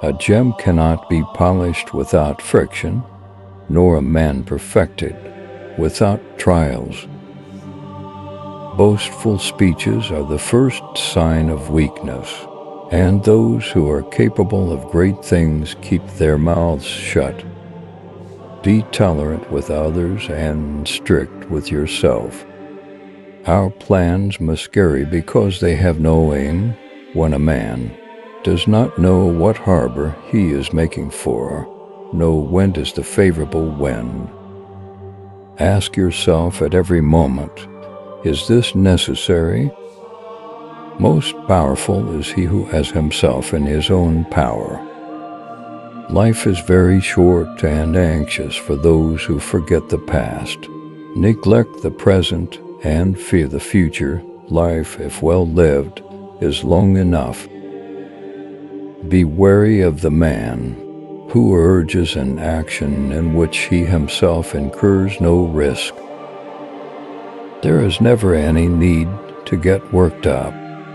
A gem cannot be polished without friction, nor a man perfected without trials. Boastful speeches are the first sign of weakness, and those who are capable of great things keep their mouths shut. Be tolerant with others and strict with yourself. Our plans miscarry because they have no aim. When a man does not know what harbor he is making for, no wind is the favorable wind. Ask yourself at every moment, is this necessary? Most powerful is he who has himself in his own power. Life is very short and anxious for those who forget the past, neglect the present, and fear the future. Life, if well lived, is long enough. Be wary of the man who urges an action in which he himself incurs no risk. There is never any need to get worked up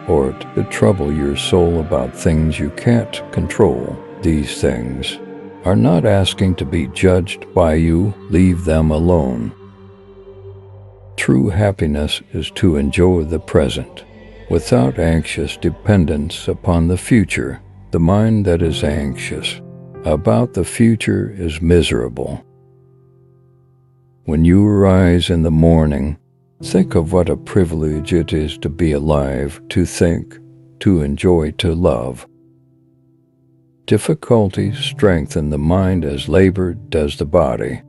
or to trouble your soul about things you can't control. These things are not asking to be judged by you. Leave them alone. True happiness is to enjoy the present, without anxious dependence upon the future. The mind that is anxious about the future is miserable. When you arise in the morning, think of what a privilege it is to be alive, to think, to enjoy, to love. Difficulties strengthen the mind as labor does the body.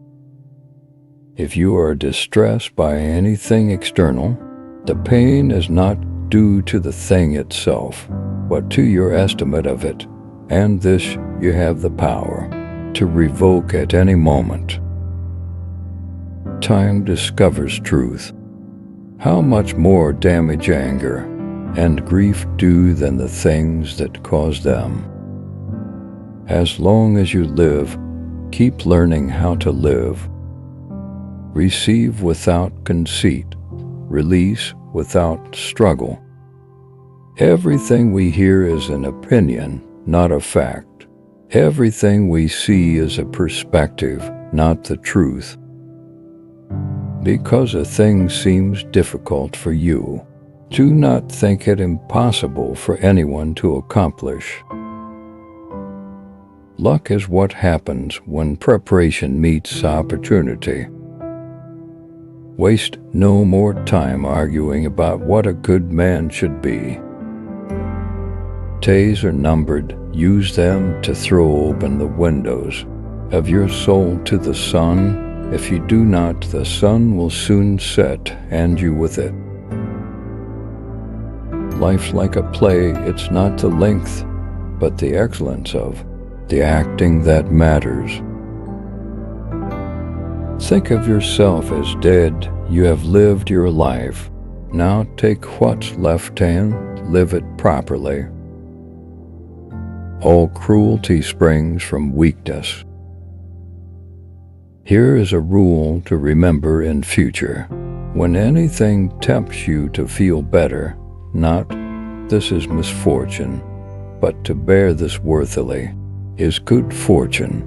If you are distressed by anything external, the pain is not due to the thing itself, but to your estimate of it, and this you have the power to revoke at any moment. Time discovers truth. How much more damage anger and grief do than the things that cause them? As long as you live, keep learning how to live. Receive without conceit, release without struggle. Everything we hear is an opinion, not a fact. Everything we see is a perspective, not the truth. Because a thing seems difficult for you, do not think it impossible for anyone to accomplish. Luck is what happens when preparation meets opportunity. Waste no more time arguing about what a good man should be. Days are numbered. Use them to throw open the windows of your soul to the sun. If you do not, the sun will soon set, and you with it. Life's like a play. It's not the length, but the excellence of the acting that matters. Think of yourself as dead. You have lived your life. Now take what's left and live it properly. All cruelty springs from weakness. Here is a rule to remember in future. When anything tempts you to feel better, not "this is misfortune," but to bear this worthily is good fortune.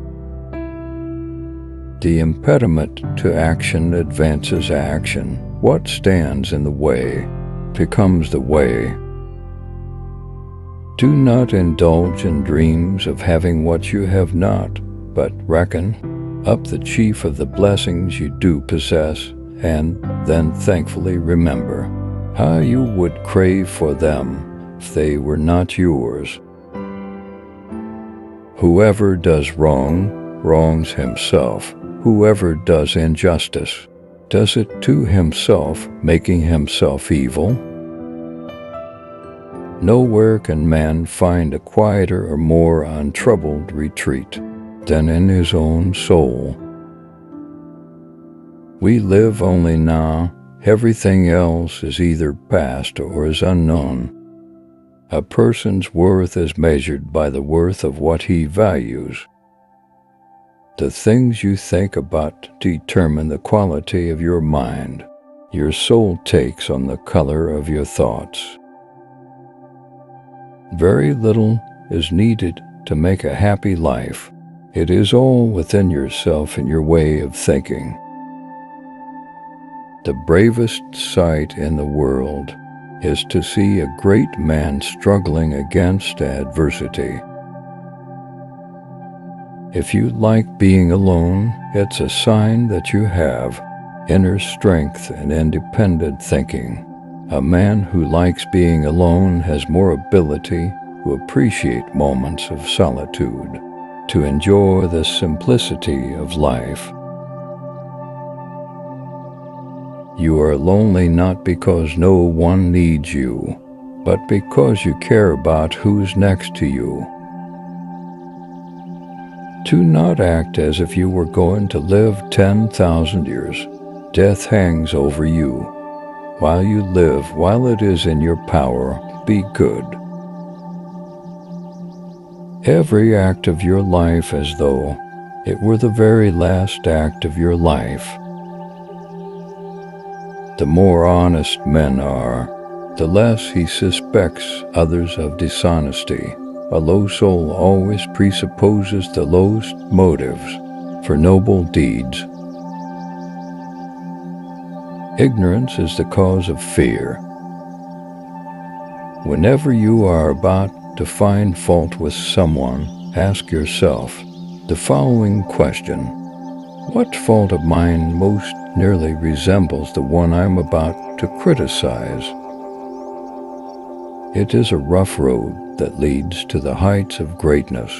The impediment to action advances action. What stands in the way becomes the way. Do not indulge in dreams of having what you have not, but reckon up the chief of the blessings you do possess, and then thankfully remember how you would crave for them if they were not yours. Whoever does wrong, wrongs himself. Whoever does injustice, does it to himself, making himself evil. Nowhere can man find a quieter or more untroubled retreat than in his own soul. We live only now. Everything else is either past or is unknown. A person's worth is measured by the worth of what he values. The things you think about determine the quality of your mind. Your soul takes on the color of your thoughts. Very little is needed to make a happy life. It is all within yourself and your way of thinking. The bravest sight in the world is to see a great man struggling against adversity. If you like being alone, it's a sign that you have inner strength and independent thinking. A man who likes being alone has more ability to appreciate moments of solitude, to enjoy the simplicity of life. You are lonely not because no one needs you, but because you care about who's next to you. Do not act as if you were going to live 10,000 years. Death hangs over you. While you live, while it is in your power, be good. Every act of your life as though it were the very last act of your life. The more honest men are, the less he suspects others of dishonesty. A low soul always presupposes the lowest motives for noble deeds. Ignorance is the cause of fear. Whenever you are about to find fault with someone, ask yourself the following question: what fault of mine most nearly resembles the one I'm about to criticize? It is a rough road that leads to the heights of greatness.